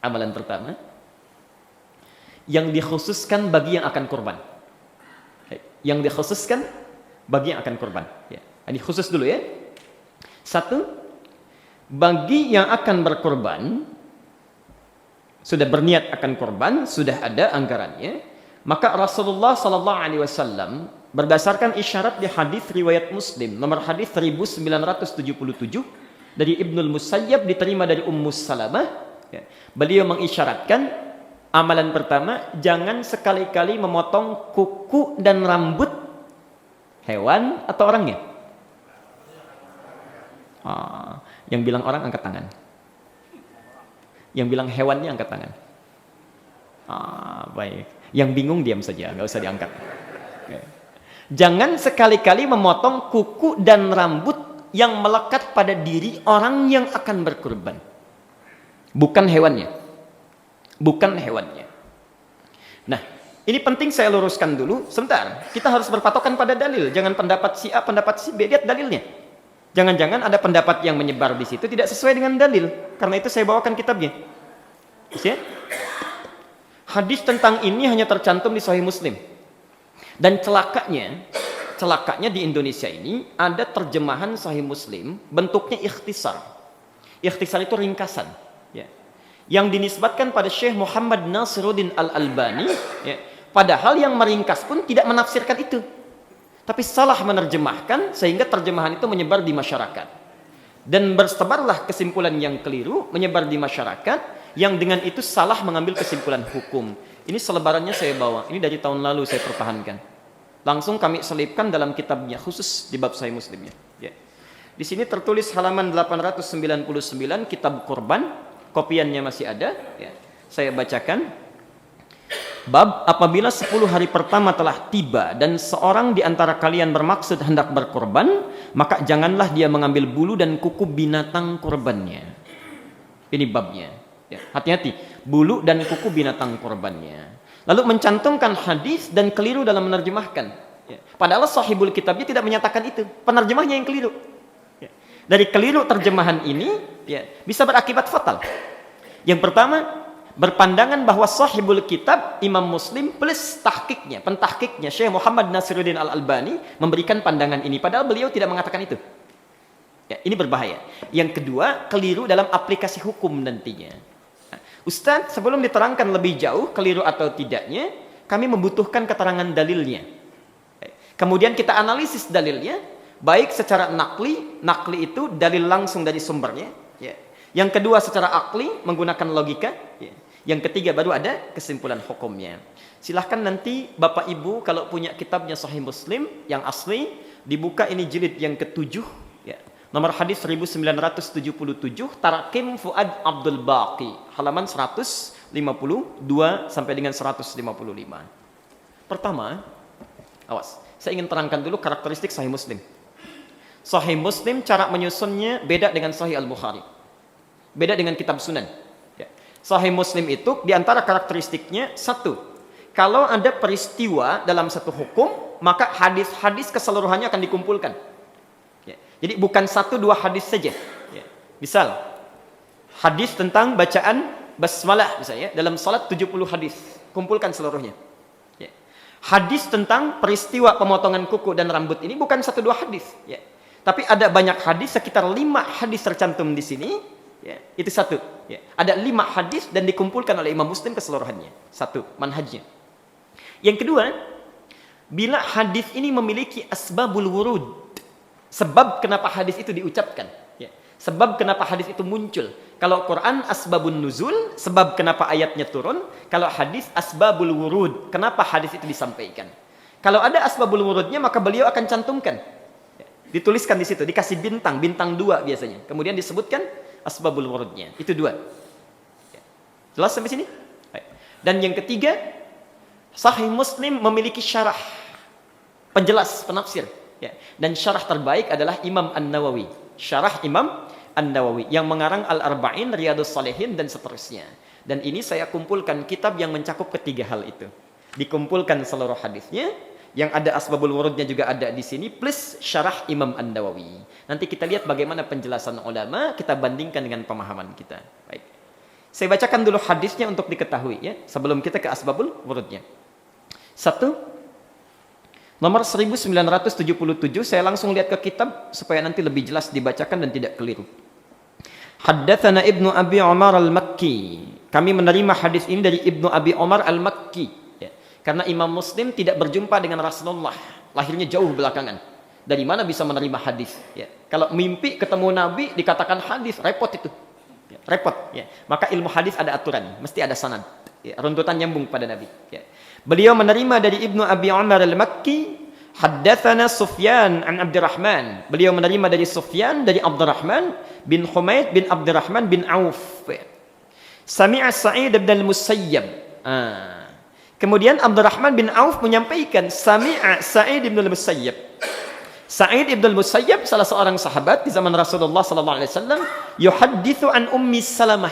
Amalan pertama yang dikhususkan bagi yang akan kurban. Yang dikhususkan bagi yang akan kurban. Ya. Ini khusus dulu ya. Satu, bagi yang akan berkurban, sudah berniat akan kurban, sudah ada anggarannya, maka Rasulullah sallallahu alaihi wasallam berdasarkan isyarat di hadis riwayat Muslim nomor hadis 1977 dari Ibnul Musayyab diterima dari Ummu Salamah, ya, beliau mengisyaratkan amalan pertama, jangan sekali-kali memotong kuku dan rambut hewan atau orangnya. Yang bilang orang angkat tangan. Yang bilang hewannya angkat tangan. Baik. Yang bingung diam saja, nggak usah diangkat. Jangan sekali-kali memotong kuku dan rambut yang melekat pada diri orang yang akan berkurban. Bukan hewannya. Bukan hewannya. Nah, ini penting saya luruskan dulu. Sebentar, kita harus berpatokan pada dalil. Jangan pendapat si A, pendapat si B. Lihat dalilnya. Jangan-jangan ada pendapat yang menyebar di situ tidak sesuai dengan dalil. Karena itu saya bawakan kitabnya. Ya? Hadis tentang ini hanya tercantum di Sahih Muslim. Dan celakanya di Indonesia ini ada terjemahan Sahih Muslim bentuknya ikhtisar. Ikhtisar itu ringkasan. Ya. Yang dinisbatkan pada Syekh Muhammad Nasiruddin Al-Albani. Ya. Padahal yang meringkas pun tidak menafsirkan itu. Tapi salah menerjemahkan sehingga terjemahan itu menyebar di masyarakat. Dan bersebarlah kesimpulan yang keliru menyebar di masyarakat yang dengan itu salah mengambil kesimpulan hukum. Ini selebarannya saya bawa. Ini dari tahun lalu saya pertahankan. Langsung kami selipkan dalam kitabnya khusus di bab Sahih Muslimnya. Ya. Di sini tertulis halaman 899 kitab kurban. Kopiannya masih ada. Ya. Saya bacakan. Bab apabila 10 hari pertama telah tiba dan seorang di antara kalian bermaksud hendak berkorban, maka janganlah dia mengambil bulu dan kuku binatang korbannya. Ini babnya. Ya, hati-hati, bulu dan kuku binatang korbannya. Lalu mencantumkan hadis dan keliru dalam menerjemahkan. Ya. Padahal sahibul kitabnya tidak menyatakan itu. Penerjemahnya yang keliru. Ya. Dari keliru terjemahan ini, ya, bisa berakibat fatal. Yang pertama, berpandangan bahwa sahibul kitab Imam Muslim plus tahqiqnya, pentahqiqnya Syekh Muhammad Nasiruddin Al-Albani memberikan pandangan ini padahal beliau tidak mengatakan itu. Ya, ini berbahaya. Yang kedua, keliru dalam aplikasi hukum nantinya. Nah, Ustaz, sebelum diterangkan lebih jauh keliru atau tidaknya, kami membutuhkan keterangan dalilnya. Kemudian kita analisis dalilnya, baik secara nakli itu dalil langsung dari sumbernya. Ya. Yang kedua secara akli menggunakan logika. Ya. Yang ketiga baru ada kesimpulan hukumnya. Silahkan nanti Bapak Ibu kalau punya kitabnya Sahih Muslim yang asli, dibuka ini jilid yang ke-7. Ya. Nomor hadis 1977, Tarakim Fuad Abdul Baqi, halaman 152 sampai dengan 155. Pertama, awas, saya ingin terangkan dulu karakteristik Sahih Muslim. Sahih Muslim cara menyusunnya beda dengan Sahih Al-Bukhari. Beda dengan kitab Sunan. Ya. Sahih Muslim itu diantara karakteristiknya satu, kalau ada peristiwa dalam satu hukum, maka hadis-hadis keseluruhannya akan dikumpulkan. Ya. Jadi bukan 1-2 hadis saja. Ya. Misal, hadis tentang bacaan basmalah misalnya, dalam salat 70 hadis, kumpulkan seluruhnya. Ya. Hadis tentang peristiwa pemotongan kuku dan rambut ini bukan 1-2 hadis. Ya. Tapi ada banyak hadis, sekitar 5 hadis tercantum di sini. Ya, itu satu. Ya. Ada 5 hadis dan dikumpulkan oleh Imam Muslim keseluruhannya. Satu, manhajnya. Yang kedua, bila hadis ini memiliki asbabul wurud, sebab kenapa hadis itu diucapkan. Ya. Sebab kenapa hadis itu muncul. Kalau Quran asbabun nuzul, sebab kenapa ayatnya turun. Kalau hadis asbabul wurud, kenapa hadis itu disampaikan. Kalau ada asbabul wurudnya, maka beliau akan cantumkan. Ya. Dituliskan di situ, dikasih bintang 2 biasanya. Kemudian disebutkan asbabul wurudnya. Itu 2. Jelas sampai sini? Baik. Dan yang ketiga, Sahih Muslim memiliki syarah, penjelas, penafsir. Ya. Dan syarah terbaik adalah Imam An-Nawawi. Syarah Imam An-Nawawi yang mengarang Al-Arba'in, Riyadhus Shalihin dan seterusnya. Dan ini saya kumpulkan kitab yang mencakup ketiga hal itu. Dikumpulkan seluruh hadisnya, yang ada asbabul wurudnya juga ada di sini, plus syarah Imam An-Nawawi. Nanti kita lihat bagaimana penjelasan ulama, kita bandingkan dengan pemahaman kita. Baik. Saya bacakan dulu hadisnya untuk diketahui ya, sebelum kita ke asbabul wurudnya. Satu, nomor 1977, saya langsung lihat ke kitab supaya nanti lebih jelas dibacakan dan tidak keliru. Haddatsana Ibnu Abi Umar Al-Makki. Kami menerima hadis ini dari Ibnu Abi Umar Al-Makki ya. Karena Imam Muslim tidak berjumpa dengan Rasulullah, lahirnya jauh belakangan. Dari mana bisa menerima hadis ya? Kalau mimpi ketemu Nabi dikatakan hadis, repot itu. Ya, repot ya. Maka ilmu hadis ada aturan, mesti ada sanad ya, runtutan nyambung pada Nabi ya. Beliau menerima dari Ibnu Abi Umar Al-Makki, haddatsana Sufyan an Abdurrahman. Beliau menerima dari Sufyan dari Abdurrahman bin Humaid bin Abdurrahman bin Auf ya. Sami'a Sa'id bin Al-Musayyab. Kemudian Abdurrahman bin Auf menyampaikan Sami'a Sa'id bin Al-Musayyab. Sa'id ibn al-Musayyab salah seorang sahabat di zaman Rasulullah sallallahu alaihi wasallam, yuhadditsu an Ummi Salamah,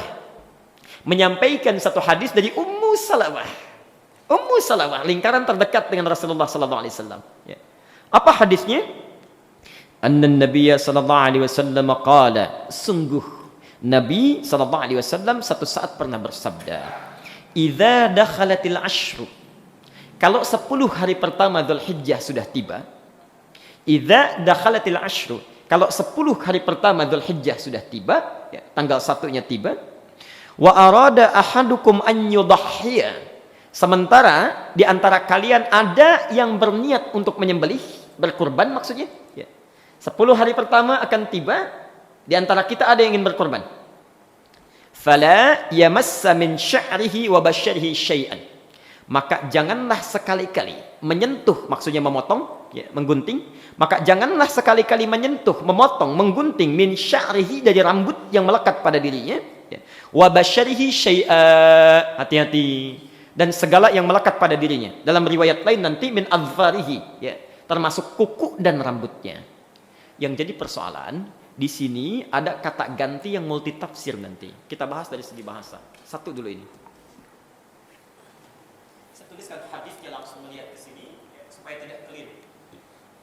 menyampaikan satu hadis dari Ummu Salamah. Ummu Salamah, lingkaran terdekat dengan Rasulullah sallallahu alaihi wasallam. Ya. Apa hadisnya? Anna Nabiy sallallahu alaihi wasallam qala, sungguh Nabi sallallahu alaihi wasallam satu saat pernah bersabda, "Idza dakhalatil ashru." Kalau 10 hari pertama Dzulhijjah sudah tiba, idza dakhalatil ashru, kalau 10 hari pertama Dzulhijjah sudah tiba, ya, tanggal 1-nya tiba, wa arada ahadukum an yudhhiya, sementara di antara kalian ada yang berniat untuk menyembelih, berkurban maksudnya, ya. 10 hari pertama akan tiba, di antara kita ada yang ingin berkurban. Fala yamassa min sya'rihi wa basyarihi syai'an. Maka janganlah sekali-kali menyentuh, maksudnya memotong, ya, menggunting. Maka janganlah sekali-kali menyentuh, memotong, menggunting min sya'rihi, dari rambut yang melekat pada dirinya, ya. Wa basyarihi syai'a, hati-hati, dan segala yang melekat pada dirinya. Dalam riwayat lain nanti min adfarihi, ya, termasuk kuku dan rambutnya. Yang jadi persoalan di sini ada kata ganti yang multitafsir nanti. Kita bahas dari segi bahasa. Satu dulu ini. Saya tuliskan hadisnya langsung melihat ke sini ya, supaya tidak keliru.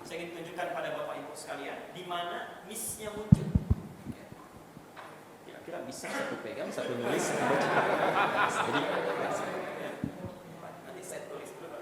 Saya ingin tunjukkan pada Bapak Ibu sekalian di mana misnya muncul. Kira-kira bisa satu pegang, satu nulis, satu baca. Jadi nanti saya tulis dulu.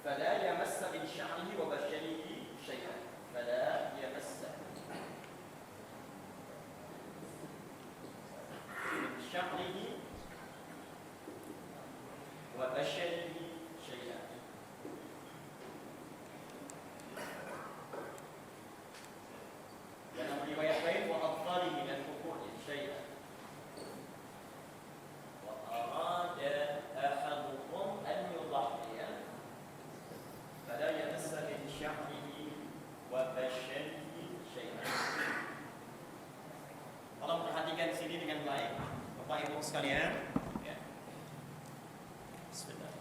فلا يمس من شعره وبشره شيئا فلا يمس من شعره وبشره شيئا. dalam riwayat lain wa adfarihi dan kukunya syai'an. Wa arada ahadukum an yudhhiya fala yamassa min sya'rihi wa basharihi syai'an. Tolong perhatikan sini dengan baik Bapak Ibu sekalian ya. Sebentar.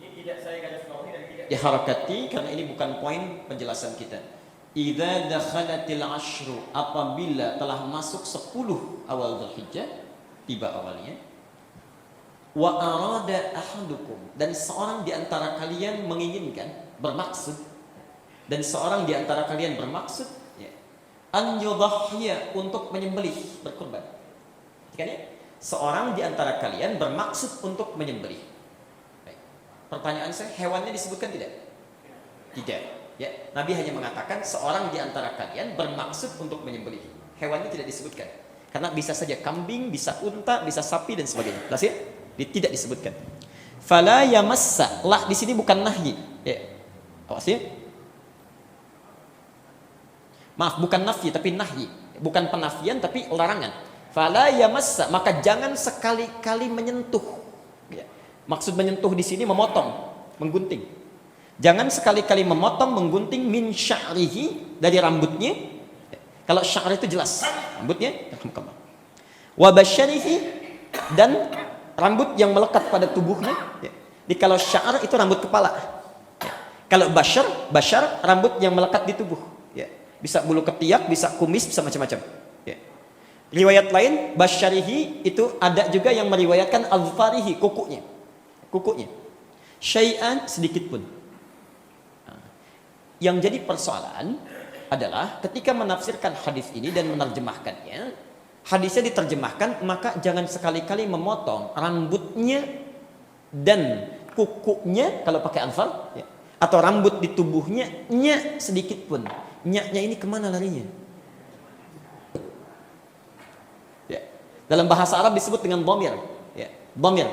Ini tidak saya garis bawahi dan tidak diharakati karena ini bukan poin penjelasan kita. Idza dakhalatil ashru, apabila telah masuk 10 awal Dzulhijjah, tiba awalnya. Wa arada ahadukum, dan seorang di antara kalian menginginkan, bermaksud, dan seorang di antara kalian bermaksud ya, an yudhhiya, untuk menyembelih, berkurban. Kan ya? Seorang di antara kalian bermaksud untuk menyembelih. Baik. Pertanyaan saya, hewannya disebutkan tidak? Tidak. Ya, Nabi hanya mengatakan seorang di antara kalian bermaksud untuk menyembelih. Hewannya tidak disebutkan. Karena bisa saja kambing, bisa unta, bisa sapi dan sebagainya. Jelas ya? Tidak disebutkan. Fala yamassa, lah di sini bukan nahyi. Ya. Awas ya. Maaf, bukan nafyi tapi nahyi. Bukan penafian tapi larangan. Fala yamassa, maka jangan sekali-kali menyentuh. Ya. Maksud menyentuh di sini memotong, menggunting. Jangan sekali-kali memotong, menggunting min sya'rihi, dari rambutnya. Kalau sya'ri itu jelas rambutnya. Wa basyarihi, dan rambut yang melekat pada tubuhnya. Jadi kalau sya'ar itu rambut kepala. Kalau basyar rambut yang melekat di tubuh. Bisa bulu ketiak, bisa kumis, bisa macam-macam. Riwayat lain basyarihi itu ada juga yang meriwayatkan azfarihi, kukunya. Syai'an, sedikit pun. Yang jadi persoalan adalah ketika menafsirkan hadis ini dan menerjemahkannya, hadisnya diterjemahkan, maka jangan sekali-kali memotong rambutnya dan kukunya kalau pakai azfar, atau rambut di tubuhnya sedikit pun. Nya ini kemana larinya? Dalam bahasa Arab disebut dengan dhamir. Dhamir.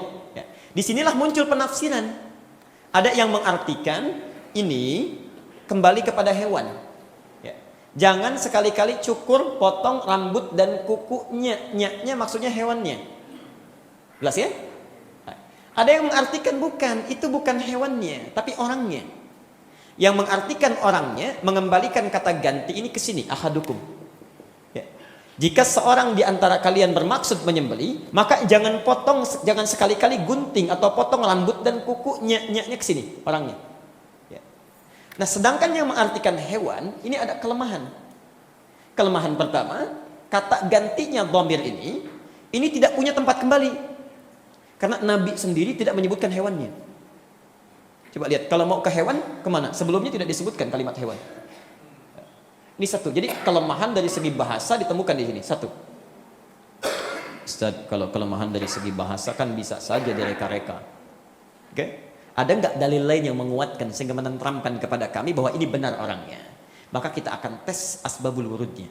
Disinilah muncul penafsiran. Ada yang mengartikan ini kembali kepada hewan. Jangan sekali-kali cukur, potong rambut dan kukunya. Nya maksudnya hewannya. Jelas ya? Ada yang mengartikan bukan, itu bukan hewannya, tapi orangnya. Yang mengartikan orangnya, mengembalikan kata ganti ini ke sini, ahadukum. Jika seorang di antara kalian bermaksud menyembelih, maka jangan potong, jangan sekali-kali gunting atau potong rambut dan kukunya ke sini, orangnya. Nah, sedangkan yang mengartikan hewan, ini ada kelemahan. Kelemahan pertama, kata gantinya dhamir ini tidak punya tempat kembali. Karena Nabi sendiri tidak menyebutkan hewannya. Coba lihat, kalau mau ke hewan, kemana? Sebelumnya tidak disebutkan kalimat hewan. Ini satu. Jadi kelemahan dari segi bahasa ditemukan di sini. Satu. Ustaz, kalau kelemahan dari segi bahasa kan bisa saja direka-reka. Oke? Ada nggak dalil lain yang menguatkan sehingga menenteramkan kepada kami bahwa ini benar orangnya? Maka kita akan tes asbabul wurudnya.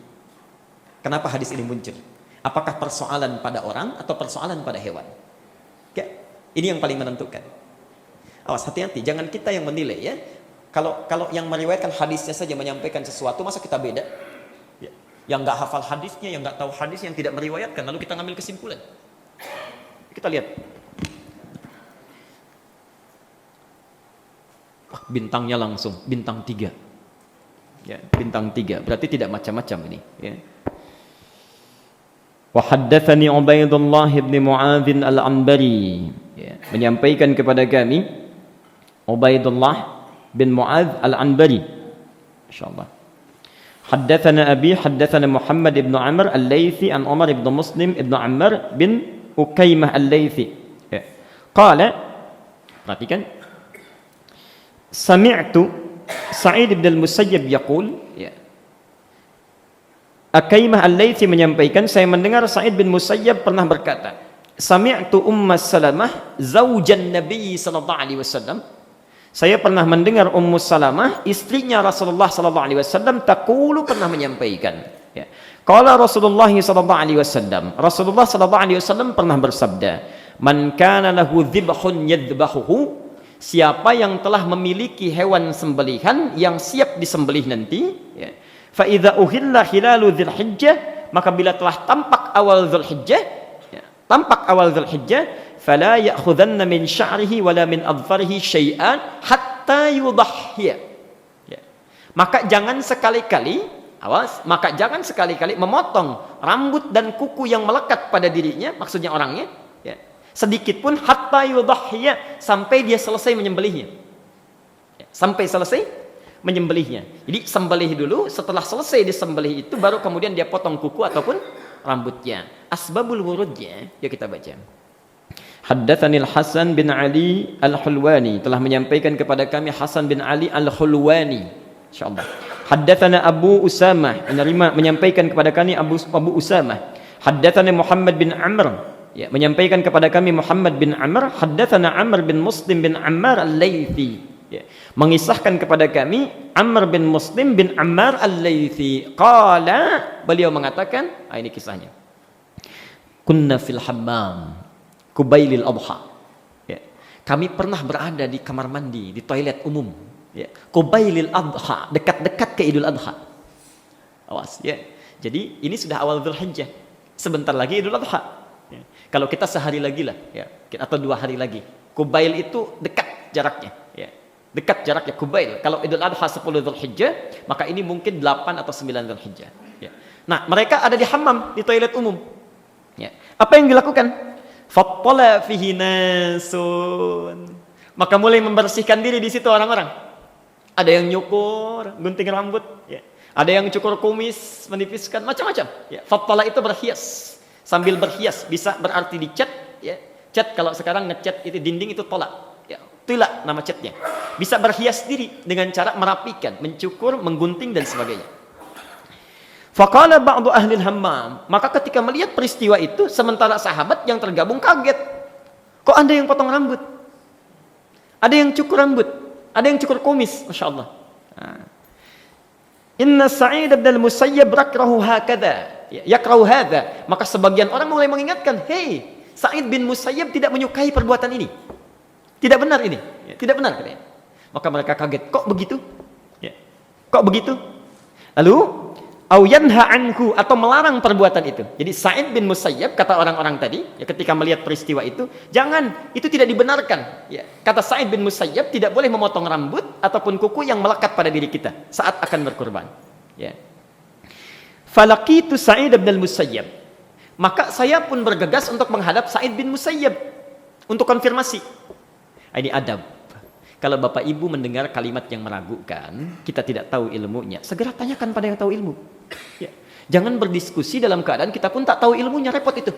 Kenapa hadis ini muncul? Apakah persoalan pada orang atau persoalan pada hewan? Oke? Ini yang paling menentukan. Awas, hati-hati, jangan kita yang menilai ya. Kalau yang meriwayatkan hadisnya saja menyampaikan sesuatu, masa kita beda? Yang nggak hafal hadisnya, yang nggak tahu hadis, yang tidak meriwayatkan, lalu kita ngambil kesimpulan. Kita lihat. Bintangnya langsung, bintang 3. Bintang 3, berarti tidak macam-macam ini. Wa haddatsani Ubaidullah bin Mu'adz al-Anbari, menyampaikan kepada kami Ubaidullah bin Mu'adz al-Anbari, insyaallah. Haddatsana abi, haddatsana Muhammad ibn Amr al-Laitsi an Umar ibn Muslim ibn Ammar bin Ukaimah al-Laitsi. Qala, perhatikan, sami'tu Sa'id ibn al-Musayyib yaqul, Ukaimah al-Laitsi menyampaikan, saya mendengar Sa'id bin Musayyib pernah berkata, sami'tu Ummu Salamah zaujan Nabi sallallahu alaihi wasallam, saya pernah mendengar Ummu Salamah, istrinya Rasulullah sallallahu alaihi wasallam, taqulu, pernah menyampaikan. Qala Rasulullah sallallahu alaihi wasallam, Rasulullah sallallahu alaihi wasallam pernah bersabda, man kana lahu dhibhun yadhbahuhu, siapa yang telah memiliki hewan sembelihan yang siap disembelih nanti, fa idza uhilla hilalu dzulhijjah, maka bila telah tampak awal Dzulhijjah, fala ya'khudanna min sya'rihi wala min adfarihi syai'an hatta yudahhiya. Maka jangan sekali-kali, awas, maka jangan sekali-kali memotong rambut dan kuku yang melekat pada dirinya, maksudnya orangnya, sedikit pun, hatta yudahhiya, sampai dia selesai menyembelihnya. Sampai selesai menyembelihnya. Jadi sembelih dulu, setelah selesai disembelih itu baru kemudian dia potong kuku ataupun rambutnya. Asbabul wurudnya, ya kita baca. Haddatsani Al-Hasan bin Ali Al-Hulwani, telah menyampaikan kepada kami Hasan bin Ali Al-Hulwani, insyaallah. Haddatsana Abu Usamah, menyampaikan kepada kami Abu Usamah. Haddatsana Muhammad bin Amr, menyampaikan kepada kami Muhammad bin Amr. Haddatsana Amr bin Muslim bin Ammar Al-Laitsi, mengisahkan kepada kami Amr bin Muslim bin Ammar Al-Laitsi. Qala, beliau mengatakan, ini kisahnya. Kunna fil hammam Qubailil Adha. Kami pernah berada di kamar mandi, di toilet umum. Qubailil Adha, dekat-dekat ke Idul Adha. Awas, Jadi ini sudah awal Dzulhijjah. Sebentar lagi Idul Adha. Kalau kita sehari lagi lah, atau 2 hari lagi. Qubail itu dekat jaraknya. Dekat jaraknya Kubail. Kalau Idul Adha 10 Dzulhijjah, maka ini mungkin 8 atau 9 Dzulhijjah. Ya. Nah, mereka ada di hammam, di toilet umum. Ya. Apa yang dilakukan? Fattala fihi nasun. Maka mulai membersihkan diri di situ orang-orang. Ada yang nyukur, gunting rambut, ya. Ada yang cukur kumis, menipiskan, macam-macam. Ya. Fattala itu berhias. Sambil berhias bisa berarti dicat, ya. Cat kalau sekarang ngecat itu dinding itu tolak. Itulah nama catnya. Bisa berhias diri dengan cara merapikan, mencukur, menggunting dan sebagainya. Faqala ba'du ahli hammam. Maka ketika melihat peristiwa itu, sementara sahabat yang tergabung kaget. Kok ada yang potong rambut? Ada yang cukur rambut? Ada yang cukur kumis? Masya Allah. Inna Sa'id bin al-Musayyab rakrahu hakadha. Yakrahu hadha. Maka sebagian orang mulai mengingatkan, hei, Sa'id bin Musayyab tidak menyukai perbuatan ini. Tidak benar ini, ya, tidak benar katanya. Maka mereka kaget, kok begitu? Ya. Kok begitu? Lalu, au yanha anhu atau melarang perbuatan itu. Jadi Sa'id bin Musayyab kata orang-orang tadi, ya, ketika melihat peristiwa itu, jangan, itu tidak dibenarkan. Ya. Kata Sa'id bin Musayyab tidak boleh memotong rambut ataupun kuku yang melekat pada diri kita saat akan berkurban. Ya. Falaqitu Sa'id bin Musayyab. Maka saya pun bergegas untuk menghadap Sa'id bin Musayyab untuk konfirmasi. Ini adab. Kalau bapak ibu mendengar kalimat yang meragukan, kita tidak tahu ilmunya, segera tanyakan pada yang tahu ilmu. Ya. Jangan berdiskusi dalam keadaan kita pun tak tahu ilmunya, repot itu.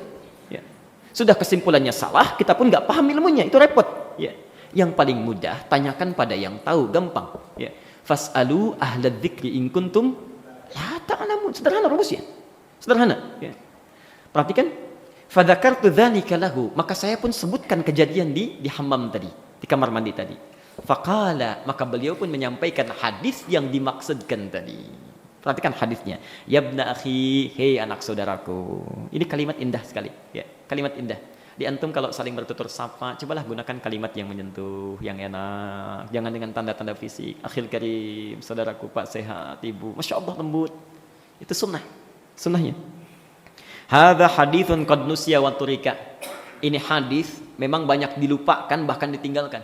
Ya. Sudah kesimpulannya salah, kita pun nggak paham ilmunya, itu repot. Ya. Yang paling mudah, tanyakan pada yang tahu, gampang. Ya. Fas'alu ahla dzikri in kuntum la ta'lamun. Sederhana rumusnya. Sederhana. Ya. Perhatikan. Fadzakartu dzalika lahu, maka saya pun sebutkan kejadian di hammam tadi, di kamar mandi tadi. Faqala, maka beliau pun menyampaikan hadis yang dimaksudkan tadi. Perhatikan hadisnya. Yabna akhi, hei anak saudaraku. Ini kalimat indah sekali, ya. Kalimat indah. Di antum kalau saling bertutur sapa, cobalah gunakan kalimat yang menyentuh, yang enak, jangan dengan tanda-tanda fisik. Akhil karim, saudaraku Pak sehat, Ibu. Masya Allah lembut. Itu sunnah. Sunnahnya. Hadza haditsun qad nusiya wa turika. Ini hadis memang banyak dilupakan bahkan ditinggalkan.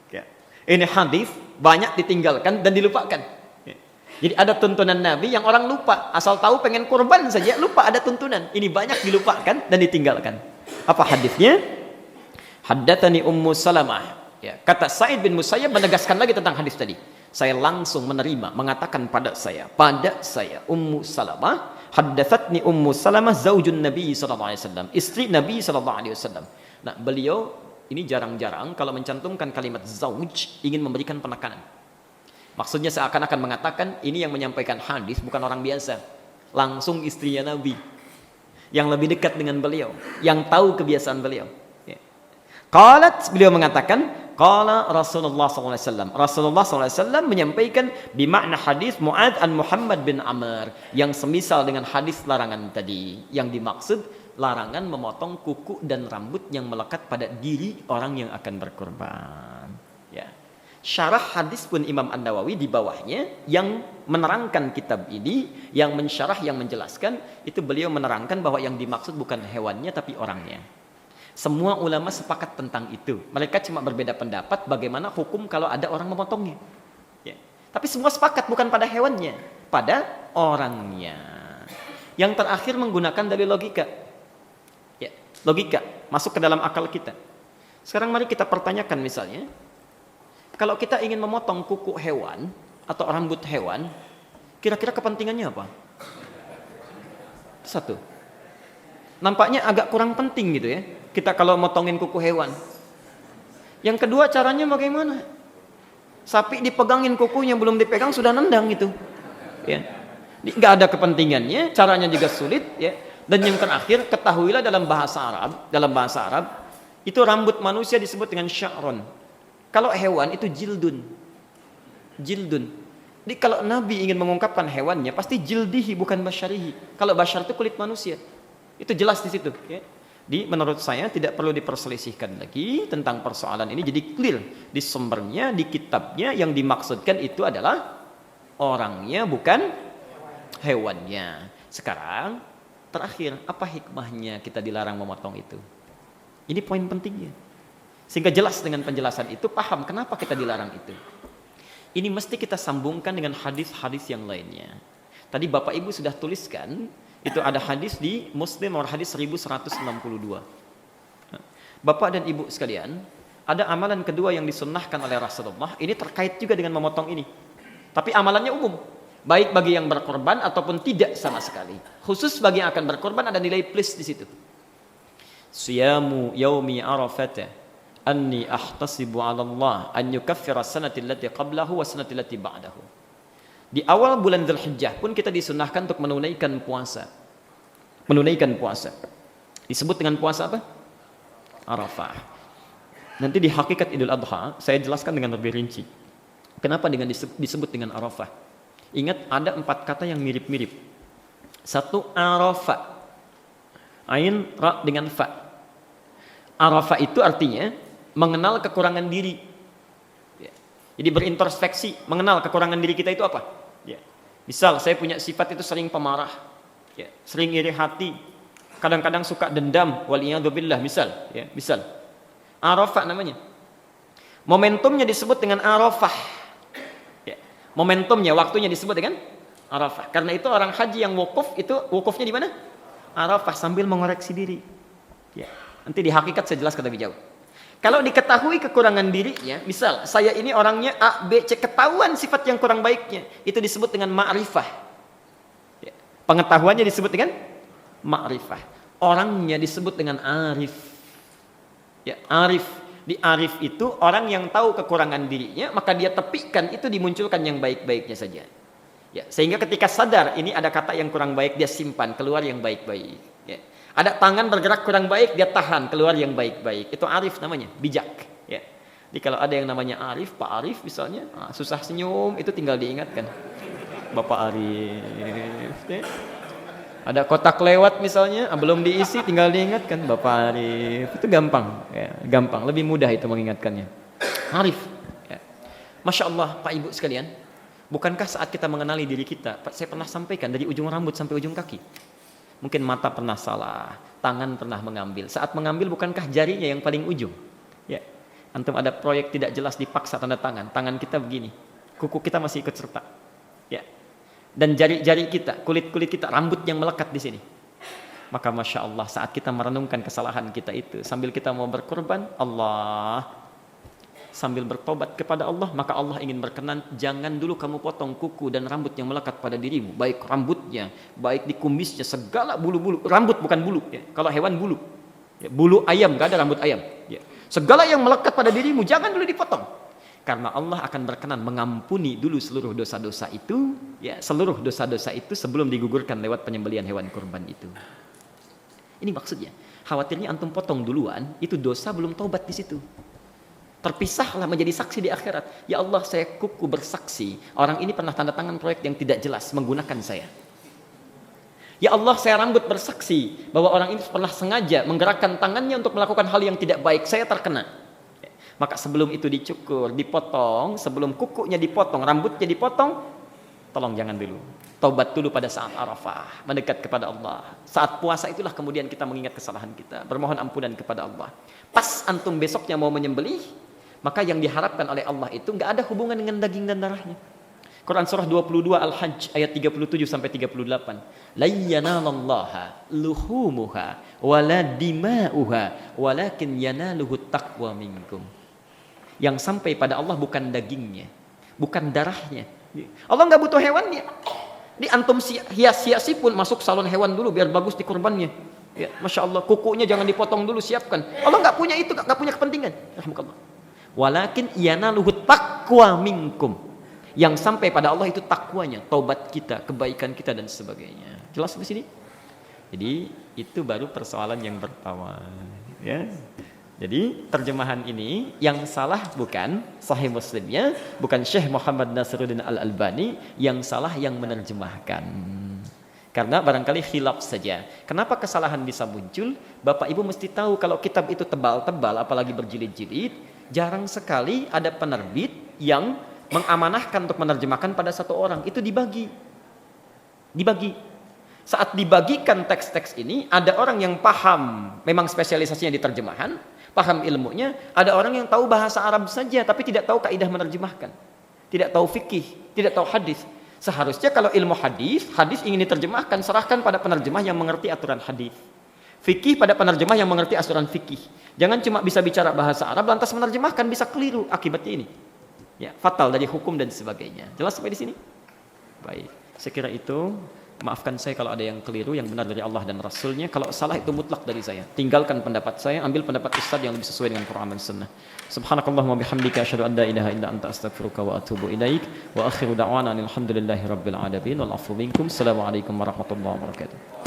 Ya. Ini hadis banyak ditinggalkan dan dilupakan. Ya. Jadi ada tuntunan Nabi yang orang lupa, asal tahu pengen kurban saja lupa ada tuntunan. Ini banyak dilupakan dan ditinggalkan. Apa hadisnya? Haddatsani Ummu Salamah. Ya, kata Sa'id bin Musayyab menegaskan lagi tentang hadis tadi. Saya langsung menerima, mengatakan pada saya Ummu Salamah, haddatsatni Ummu Salamah zaujun Nabi sallallahu alaihi wasallam, istri Nabi sallallahu alaihi wasallam. Nah, beliau ini jarang-jarang kalau mencantumkan kalimat zauj ingin memberikan penekanan. Maksudnya seakan-akan mengatakan ini yang menyampaikan hadis bukan orang biasa, langsung istrinya Nabi yang lebih dekat dengan beliau, yang tahu kebiasaan beliau. Ya. Qalat, beliau mengatakan, qala Rasulullah SAW. Rasulullah SAW menyampaikan bimakna hadis Mu'adz an Muhammad bin Amr yang semisal dengan hadis larangan tadi. Yang dimaksud larangan memotong kuku dan rambut yang melekat pada diri orang yang akan berkurban. Ya. Syarah hadis pun Imam An-Nawawi di bawahnya yang menerangkan kitab ini, yang mensyarah, yang menjelaskan, itu beliau menerangkan bahwa yang dimaksud bukan hewannya tapi orangnya. Semua ulama sepakat tentang itu. Mereka cuma berbeda pendapat bagaimana hukum kalau ada orang memotongnya. Ya. Tapi semua sepakat bukan pada hewannya, pada orangnya. Yang terakhir menggunakan dalil logika. Ya, logika masuk ke dalam akal kita. Sekarang mari kita pertanyakan misalnya, kalau kita ingin memotong kuku hewan atau rambut hewan, kira-kira kepentingannya apa? Satu, nampaknya agak kurang penting gitu ya. Kita kalau motongin kuku hewan. Yang kedua, caranya bagaimana? Sapi dipegangin kukunya, belum dipegang sudah nendang gitu. Ya. Nggak ada kepentingannya, caranya juga sulit. Ya. Dan yang terakhir, ketahuilah dalam bahasa Arab, itu rambut manusia disebut dengan sya'ron. Kalau hewan itu jildun. Jadi kalau Nabi ingin mengungkapkan hewannya, pasti jildihi bukan basyarihi. Kalau basyar itu kulit manusia. Itu jelas di situ. Ya. Menurut saya tidak perlu diperselisihkan lagi tentang persoalan ini, jadi clear di sumbernya, di kitabnya yang dimaksudkan itu adalah orangnya bukan hewannya. Sekarang terakhir, apa hikmahnya kita dilarang memotong itu? Ini poin pentingnya. Sehingga jelas dengan penjelasan itu, paham kenapa kita dilarang itu. Ini mesti kita sambungkan dengan hadis-hadis yang lainnya. Tadi Bapak Ibu sudah tuliskan, itu ada hadis di Muslim nomor hadis 1162. Bapak dan Ibu sekalian, ada amalan kedua yang disunnahkan oleh Rasulullah. Ini terkait juga dengan memotong ini. Tapi amalannya umum. Baik bagi yang berkorban ataupun tidak sama sekali. Khusus bagi yang akan berkorban ada nilai plus di situ. Siyamu yaumi arafata anni ahtasibu 'ala Allah an yukaffira as-sanati allati qablahu wa as-sanati allati ba'dahu. Di awal bulan Dzulhijjah pun kita disunnahkan untuk menunaikan puasa. Menunaikan puasa. Disebut dengan puasa apa? Arafah. Nanti di hakikat Idul Adha saya jelaskan dengan lebih rinci. Kenapa dengan disebut dengan Arafah? Ingat ada 4 kata yang mirip-mirip. Satu Arafah. Ain ra dengan fa. Arafah itu artinya mengenal kekurangan diri. Ya. Jadi berintrospeksi, mengenal kekurangan diri kita itu apa? Ya. Misal saya punya sifat itu sering pemarah, ya. Sering iri hati, kadang-kadang suka dendam, waliyadzubillah misal. Ya. Misal. Arafah namanya. Momentumnya disebut dengan Arafah. Ya. Momentumnya, waktunya disebut dengan Arafah. Karena itu orang haji yang wukuf itu wukufnya di mana? Arafah sambil mengoreksi diri. Ya. Nanti di hakikat saya jelaskan lebih jauh. Kalau diketahui kekurangan dirinya, misal saya ini orangnya A, B, C, ketahuan sifat yang kurang baiknya, itu disebut dengan ma'rifah. Ya. Pengetahuannya disebut dengan ma'rifah. Orangnya disebut dengan arif. Ya, arif. Di arif itu orang yang tahu kekurangan dirinya, maka dia tepikan itu dimunculkan yang baik-baiknya saja. Ya, sehingga ketika sadar ini ada kata yang kurang baik, dia simpan keluar yang baik-baik. Ya. Ada tangan bergerak kurang baik, dia tahan keluar yang baik-baik. Itu arif namanya, bijak. Ya. Jadi kalau ada yang namanya arif, Pak Arif misalnya, susah senyum, itu tinggal diingatkan. Bapak Arif. Ya. Ada kotak lewat misalnya, belum diisi, tinggal diingatkan Bapak Arif. Itu gampang, ya, gampang. Lebih mudah itu mengingatkannya. Arif. Ya. Masya Allah, Pak Ibu sekalian. Bukankah saat kita mengenali diri kita, saya pernah sampaikan dari ujung rambut sampai ujung kaki. Mungkin mata pernah salah, tangan pernah mengambil. Saat mengambil bukankah jarinya yang paling ujung? Ya. Antum ada proyek tidak jelas dipaksa tanda tangan. Tangan kita begini. Kuku kita masih ikut serta. Ya. Dan jari-jari kita, kulit-kulit kita, rambut yang melekat di sini. Maka Masya Allah saat kita merenungkan kesalahan kita itu, sambil kita mau berkorban, Allah sambil bertobat kepada Allah, maka Allah ingin berkenan, jangan dulu kamu potong kuku dan rambut yang melekat pada dirimu, baik rambutnya, baik di kumisnya, segala bulu-bulu, rambut bukan bulu, ya. Kalau hewan bulu, ya, bulu ayam, gak ada rambut ayam, ya. Segala yang melekat pada dirimu jangan dulu dipotong, karena Allah akan berkenan mengampuni dulu seluruh dosa-dosa itu, ya, seluruh dosa-dosa itu sebelum digugurkan lewat penyembelihan hewan kurban itu. Ini maksudnya, khawatirnya antum potong duluan, itu dosa belum taubat di situ. Terpisahlah menjadi saksi di akhirat. Ya Allah, saya kuku bersaksi. Orang ini pernah tanda tangan proyek yang tidak jelas menggunakan saya. Ya Allah, saya rambut bersaksi bahwa orang ini pernah sengaja menggerakkan tangannya untuk melakukan hal yang tidak baik. Saya terkena. Maka sebelum itu dicukur, dipotong, sebelum kukunya dipotong, rambutnya dipotong, tolong jangan dulu. Taubat dulu pada saat Arafah, mendekat kepada Allah. Saat puasa itulah kemudian kita mengingat kesalahan kita, bermohon ampunan kepada Allah. Pas antum besoknya mau menyembelih, maka yang diharapkan oleh Allah itu nggak ada hubungan dengan daging dan darahnya. Quran surah 22 Al-Hajj ayat 37 sampai 38. La yanalallaha luhumuha wala dima'uha walakin yanaluhu taqwa minkum. Yang sampai pada Allah bukan dagingnya, bukan darahnya. Allah nggak butuh hewannya. Di antum hias-hiasi pun masuk salon hewan dulu biar bagus di kurbannya. Ya, Masya Allah, kukunya jangan dipotong dulu, siapkan. Allah nggak punya itu, nggak punya kepentingan. Rahmatullah. Walakin yanaluhu taqwa minkum. Yang sampai pada Allah itu takwanya, taubat kita, kebaikan kita dan sebagainya. Jelas di sini? Jadi itu baru persoalan yang pertama, ya. Jadi terjemahan ini yang salah bukan Sahih Muslimnya, bukan Syekh Muhammad Nasiruddin Al-Albani, yang salah yang menerjemahkan. Karena barangkali khilaf saja. Kenapa kesalahan bisa muncul? Bapak Ibu mesti tahu kalau kitab itu tebal-tebal, apalagi berjilid-jilid, jarang sekali ada penerbit yang mengamanahkan untuk menerjemahkan pada satu orang. Itu dibagi. Saat dibagikan teks-teks ini, ada orang yang paham, memang spesialisasinya di terjemahan, paham ilmunya. Ada orang yang tahu bahasa Arab saja tapi tidak tahu kaidah menerjemahkan, tidak tahu fikih, tidak tahu hadis. Seharusnya kalau ilmu hadis ingin diterjemahkan, serahkan pada penerjemah yang mengerti aturan hadis. Fikih pada penerjemah yang mengerti aturan fikih. Jangan cuma bisa bicara bahasa Arab lantas menerjemahkan, bisa keliru akibatnya ini. Ya, fatal dari hukum dan sebagainya. Jelas sampai di sini? Baik, saya kira itu. Maafkan saya kalau ada yang keliru, yang benar dari Allah dan Rasulnya. Kalau salah itu mutlak dari saya. Tinggalkan pendapat saya, ambil pendapat Ustaz yang lebih sesuai dengan Quran dan Sunnah. Subhanakallahumma bihamdika asyhadu an la ilaha illa anta astaghfiruka wa atubu ilaik. Wa akhiru da'wana alhamdulillahi rabbil alamin wal afu minkum. Assalamualaikum warahmatullahi wabarakatuh.